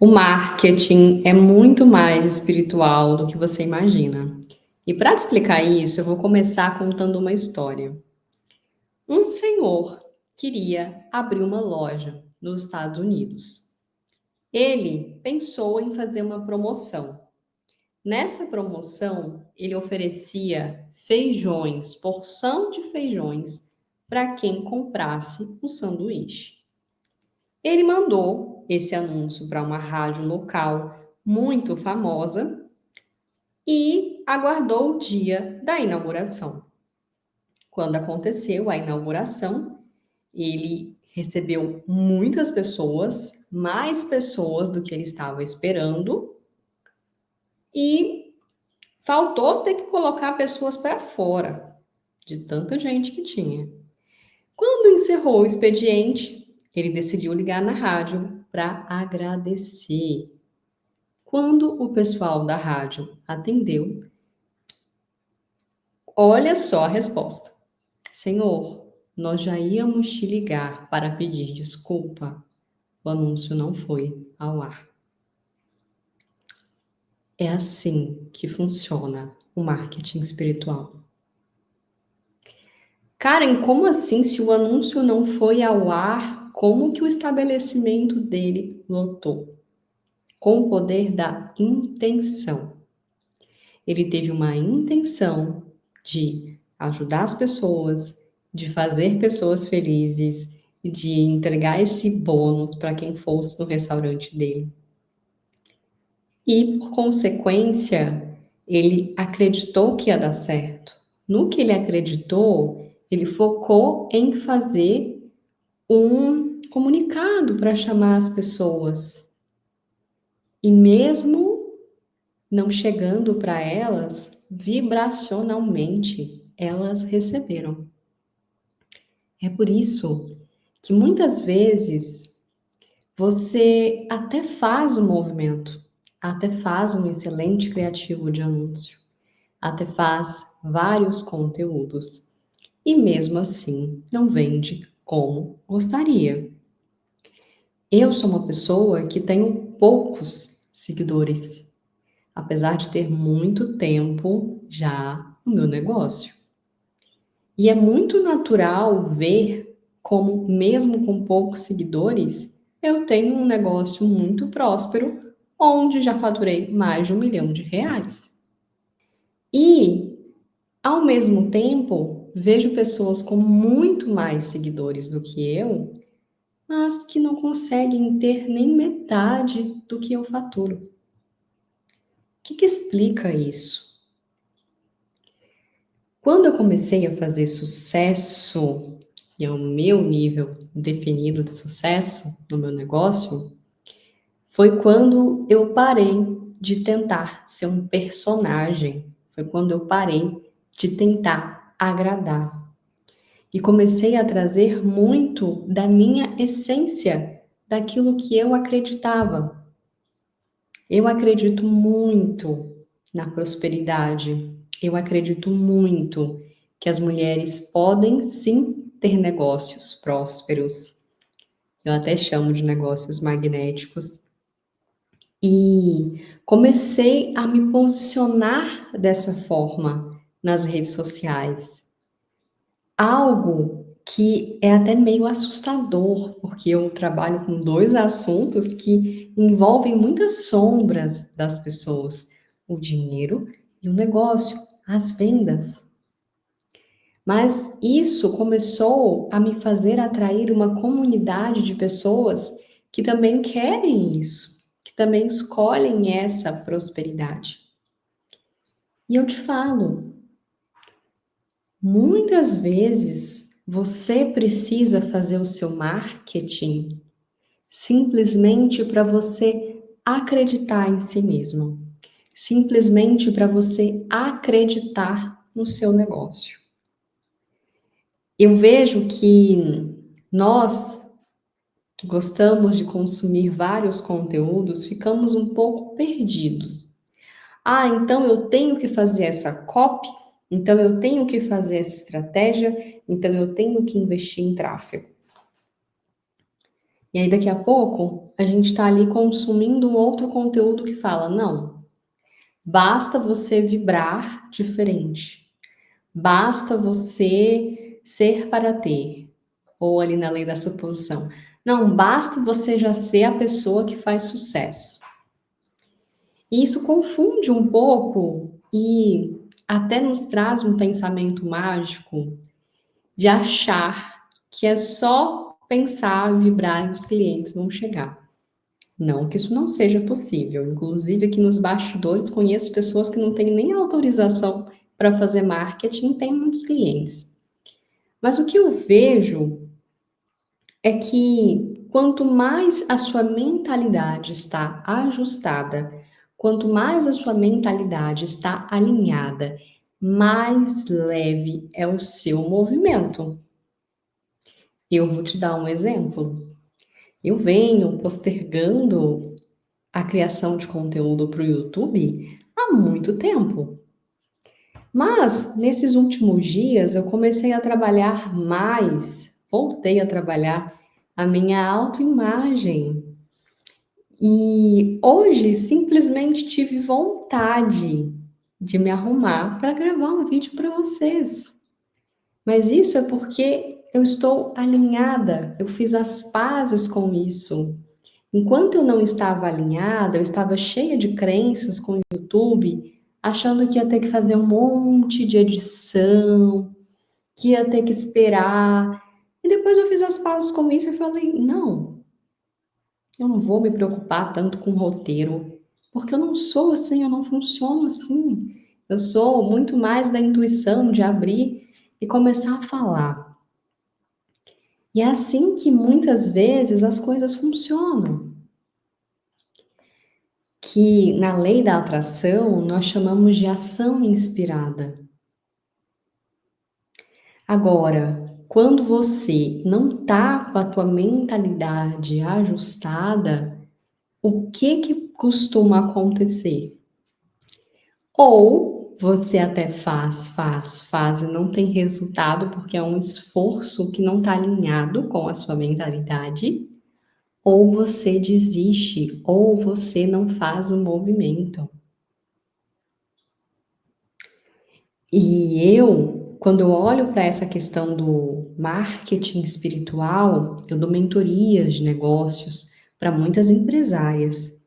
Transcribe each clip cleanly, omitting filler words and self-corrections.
O marketing é muito mais espiritual do que você imagina. E para te explicar isso, eu vou começar contando uma história. Um senhor queria abrir uma loja nos Estados Unidos. Ele pensou em fazer uma promoção. Nessa promoção, ele oferecia feijões, porção de feijões, para quem comprasse o sanduíche. Ele mandou esse anúncio para uma rádio local muito famosa e aguardou o dia da inauguração. Quando aconteceu a inauguração, ele recebeu muitas pessoas, mais pessoas do que ele estava esperando, e faltou ter que colocar pessoas para fora, de tanta gente que tinha. Quando encerrou o expediente, ele decidiu ligar na rádio para agradecer. Quando o pessoal da rádio atendeu, olha só a resposta. Senhor, nós já íamos te ligar para pedir desculpa. O anúncio não foi ao ar. É assim que funciona o marketing espiritual. Karen, como assim? Se o anúncio não foi ao ar, como que o estabelecimento dele lotou? Com o poder da intenção. Ele teve uma intenção de ajudar as pessoas, de fazer pessoas felizes, de entregar esse bônus para quem fosse no restaurante dele. E, por consequência, ele acreditou que ia dar certo. No que ele acreditou, ele focou em fazer um comunicado para chamar as pessoas. E mesmo não chegando para elas, vibracionalmente, elas receberam. É por isso que muitas vezes você até faz o movimento, até faz um excelente criativo de anúncio, até faz vários conteúdos e mesmo assim não vende como gostaria. Eu sou uma pessoa que tenho poucos seguidores, apesar de ter muito tempo já no meu negócio. E é muito natural ver como, mesmo com poucos seguidores, eu tenho um negócio muito próspero, onde já faturei mais de R$ 1 milhão. E, ao mesmo tempo, vejo pessoas com muito mais seguidores do que eu, mas que não conseguem ter nem metade do que eu faturo. O que explica isso? Quando eu comecei a fazer sucesso, e é o meu nível definido de sucesso no meu negócio, foi quando eu parei de tentar ser um personagem, foi quando eu parei de tentar agradar. E comecei a trazer muito da minha essência, daquilo que eu acreditava. Eu acredito muito na prosperidade. Eu acredito muito que as mulheres podem sim ter negócios prósperos. Eu até chamo de negócios magnéticos. E comecei a me posicionar dessa forma nas redes sociais. Algo que é até meio assustador, porque eu trabalho com dois assuntos que envolvem muitas sombras das pessoas: o dinheiro e o negócio, as vendas. Mas isso começou a me fazer atrair uma comunidade de pessoas que também querem isso, que também escolhem essa prosperidade. E eu te falo, muitas vezes você precisa fazer o seu marketing simplesmente para você acreditar em si mesmo, simplesmente para você acreditar no seu negócio. Eu vejo que nós que gostamos de consumir vários conteúdos ficamos um pouco perdidos. Ah, então eu tenho que fazer essa copy, então eu tenho que fazer essa estratégia, então eu tenho que investir em tráfego. E aí, daqui a pouco, a gente está ali consumindo um outro conteúdo que fala: não, basta você vibrar diferente, basta você ser para ter, ou ali na lei da suposição. Não, basta você já ser a pessoa que faz sucesso. E isso confunde um pouco e até nos traz um pensamento mágico de achar que é só pensar, vibrar e os clientes vão chegar. Não que isso não seja possível. Inclusive, aqui nos bastidores, conheço pessoas que não têm nem autorização para fazer marketing e têm muitos clientes. Mas o que eu vejo é que quanto mais a sua mentalidade está ajustada, quanto mais a sua mentalidade está alinhada, mais leve é o seu movimento. Eu vou te dar um exemplo. Eu venho postergando a criação de conteúdo para o YouTube há muito tempo. Mas nesses últimos dias eu comecei a trabalhar mais, voltei a trabalhar a minha autoimagem. E hoje simplesmente tive vontade de me arrumar para gravar um vídeo para vocês. Mas isso é porque eu estou alinhada, eu fiz as pazes com isso. Enquanto eu não estava alinhada, eu estava cheia de crenças com o YouTube, achando que ia ter que fazer um monte de edição, que ia ter que esperar. E depois eu fiz as pazes com isso e falei: não, eu não vou me preocupar tanto com roteiro, porque eu não sou assim, eu não funciono assim. Eu sou muito mais da intuição de abrir e começar a falar. E é assim que muitas vezes as coisas funcionam. Que na lei da atração nós chamamos de ação inspirada. Agora, quando você não tá com a tua mentalidade ajustada, o que costuma acontecer? Ou você até faz e não tem resultado porque é um esforço que não está alinhado com a sua mentalidade, ou você desiste, ou você não faz o movimento. E eu, quando eu olho para essa questão do marketing espiritual, eu dou mentorias de negócios para muitas empresárias.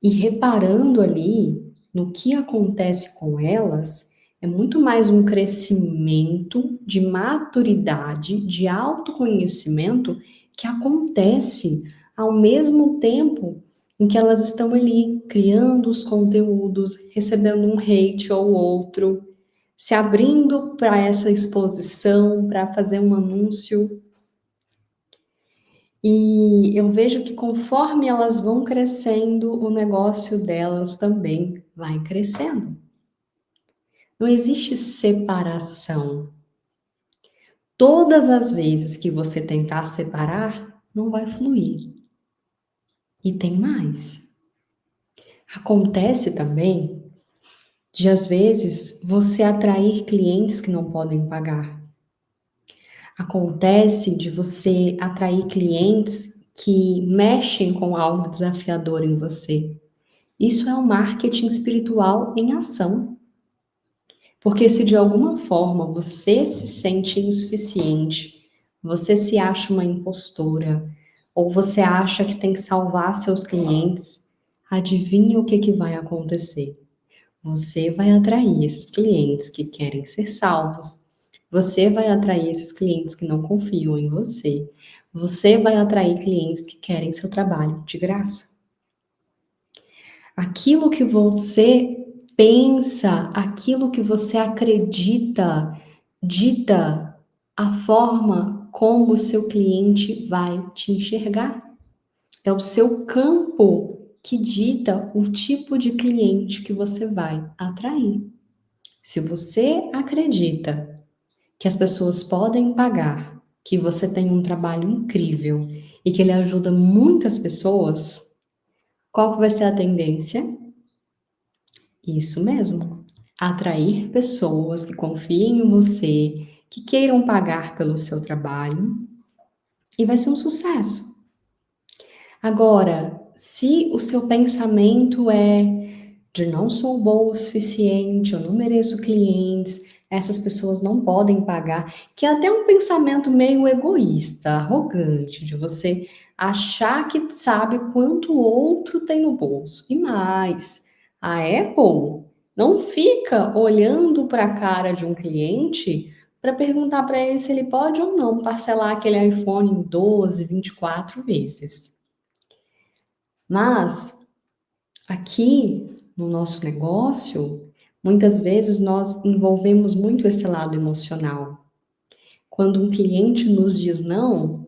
E reparando ali no que acontece com elas, é muito mais um crescimento de maturidade, de autoconhecimento que acontece ao mesmo tempo em que elas estão ali criando os conteúdos, recebendo um hate ou outro, se abrindo para essa exposição, para fazer um anúncio. E eu vejo que conforme elas vão crescendo, o negócio delas também vai crescendo. Não existe separação. Todas as vezes que você tentar separar, não vai fluir. E tem mais. Acontece também de, às vezes, você atrair clientes que não podem pagar. Acontece de você atrair clientes que mexem com algo desafiador em você. Isso é o marketing espiritual em ação. Porque se de alguma forma você se sente insuficiente, você se acha uma impostora, ou você acha que tem que salvar seus clientes, adivinha o que vai acontecer? Você vai atrair esses clientes que querem ser salvos. Você vai atrair esses clientes que não confiam em você. Você vai atrair clientes que querem seu trabalho de graça. Aquilo que você pensa, aquilo que você acredita, dita a forma como o seu cliente vai te enxergar. É o seu campo que dita o tipo de cliente que você vai atrair. Se você acredita que as pessoas podem pagar, que você tem um trabalho incrível e que ele ajuda muitas pessoas, qual que vai ser a tendência? Isso mesmo. Atrair pessoas que confiem em você, que queiram pagar pelo seu trabalho, e vai ser um sucesso. Agora, se o seu pensamento é de não sou boa o suficiente, eu não mereço clientes, essas pessoas não podem pagar, que é até um pensamento meio egoísta, arrogante, de você achar que sabe quanto o outro tem no bolso. E mais, a Apple não fica olhando para a cara de um cliente para perguntar para ele se ele pode ou não parcelar aquele iPhone em 12, 24 vezes. Mas aqui no nosso negócio, muitas vezes nós envolvemos muito esse lado emocional. Quando um cliente nos diz não,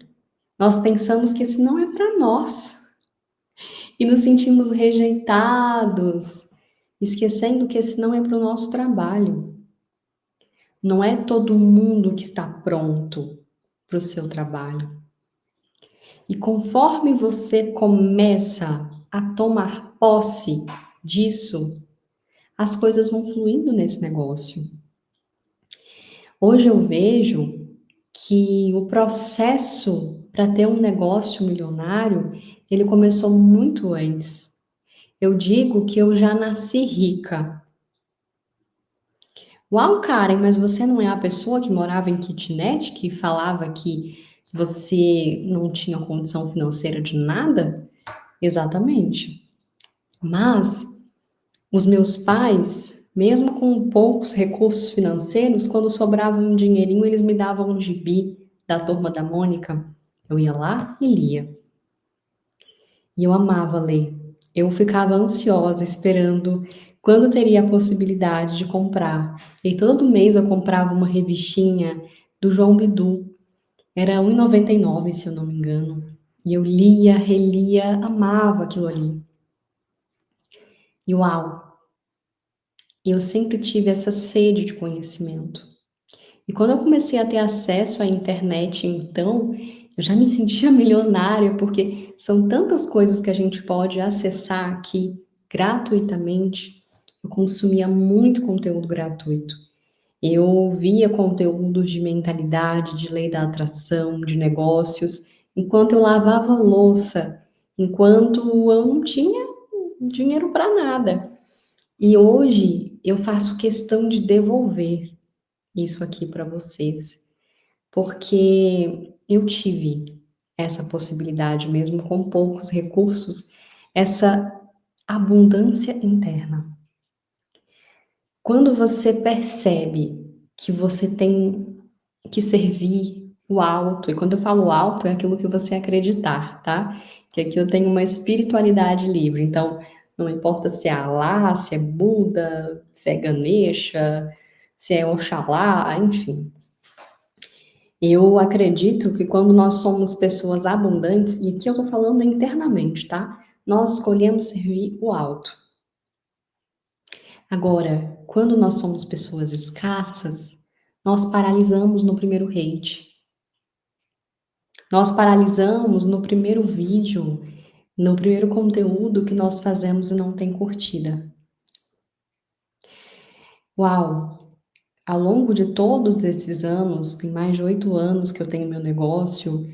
nós pensamos que esse não é para nós e nos sentimos rejeitados, esquecendo que esse não é para o nosso trabalho. Não é todo mundo que está pronto para o seu trabalho. E conforme você começa a tomar posse disso, as coisas vão fluindo nesse negócio. Hoje eu vejo que o processo para ter um negócio milionário, ele começou muito antes. Eu digo que eu já nasci rica. Uau, Karen, mas você não é a pessoa que morava em kitnet, que falava que você não tinha condição financeira de nada? Exatamente. Mas os meus pais, mesmo com poucos recursos financeiros, quando sobrava um dinheirinho, eles me davam um gibi da Turma da Mônica. Eu ia lá e lia. E eu amava ler. Eu ficava ansiosa, esperando quando teria a possibilidade de comprar. E todo mês eu comprava uma revistinha do João Bidu. Era R$ 1,99, se eu não me engano. E eu lia, relia, amava aquilo ali. E uau, eu sempre tive essa sede de conhecimento. E quando eu comecei a ter acesso à internet, então, eu já me sentia milionária, porque são tantas coisas que a gente pode acessar aqui gratuitamente. Eu consumia muito conteúdo gratuito. Eu via conteúdos de mentalidade, de lei da atração, de negócios, enquanto eu lavava louça, enquanto eu não tinha dinheiro para nada. E hoje eu faço questão de devolver isso aqui para vocês, porque eu tive essa possibilidade, mesmo com poucos recursos, essa abundância interna. Quando você percebe que você tem que servir o alto, e quando eu falo alto, é aquilo que você acreditar, tá? Que aqui eu tenho uma espiritualidade livre, então não importa se é Alá, se é Buda, se é Ganesha, se é Oxalá, enfim. Eu acredito que quando nós somos pessoas abundantes, e aqui eu tô falando internamente, tá? Nós escolhemos servir o alto. Agora, quando nós somos pessoas escassas, nós paralisamos no primeiro hate. Nós paralisamos no primeiro vídeo, no primeiro conteúdo que nós fazemos e não tem curtida. Uau! Ao longo de todos esses anos, tem mais de 8 anos que eu tenho meu negócio,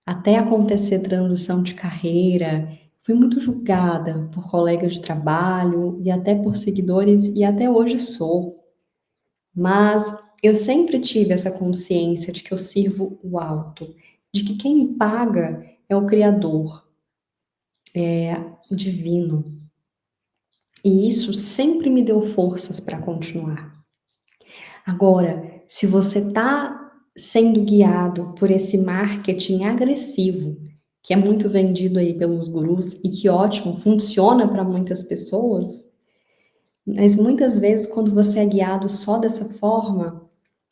até acontecer transição de carreira, fui muito julgada por colegas de trabalho e até por seguidores, e até hoje sou. Mas eu sempre tive essa consciência de que eu sirvo o alto, de que quem me paga é o Criador, é o divino. E isso sempre me deu forças para continuar. Agora, se você está sendo guiado por esse marketing agressivo, que é muito vendido aí pelos gurus e que ótimo, funciona para muitas pessoas, mas muitas vezes quando você é guiado só dessa forma,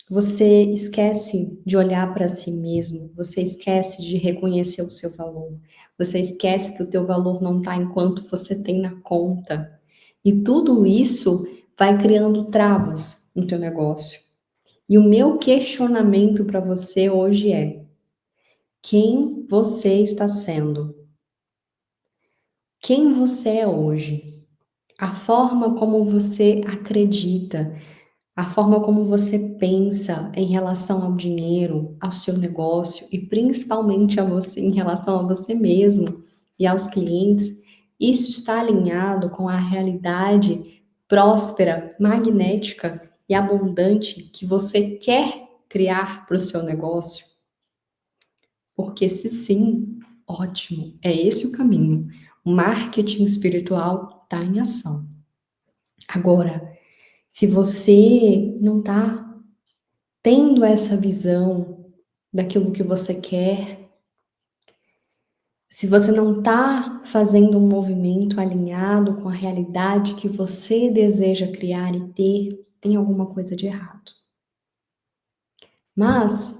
você esquece de olhar para si mesmo, você esquece de reconhecer o seu valor, você esquece que o teu valor não está em quanto você tem na conta. E tudo isso vai criando travas no teu negócio. E o meu questionamento para você hoje é: quem você está sendo? Quem você é hoje? A forma como você acredita, a forma como você pensa em relação ao dinheiro, ao seu negócio e principalmente a você, em relação a você mesmo, e aos clientes, isso está alinhado com a realidade próspera, magnética e abundante que você quer criar para o seu negócio? Porque se sim, ótimo, é esse o caminho. O marketing espiritual está em ação. Agora, se você não está tendo essa visão daquilo que você quer, se você não está fazendo um movimento alinhado com a realidade que você deseja criar e ter, tem alguma coisa de errado. Mas,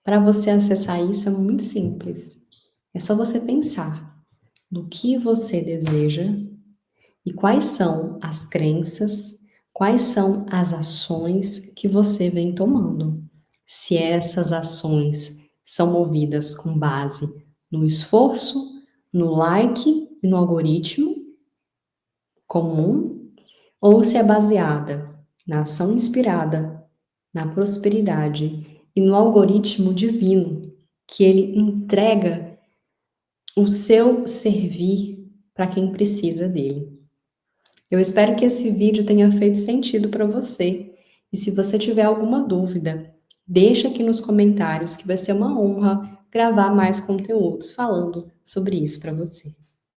para você acessar isso é muito simples. É só você pensar no que você deseja e quais são as crenças, quais são as ações que você vem tomando. Se essas ações são movidas com base no esforço, no like e no algoritmo comum, ou se é baseada na ação inspirada, na prosperidade e no algoritmo divino, que ele entrega o seu servir para quem precisa dele. Eu espero que esse vídeo tenha feito sentido para você. E se você tiver alguma dúvida, deixa aqui nos comentários que vai ser uma honra gravar mais conteúdos falando sobre isso para você.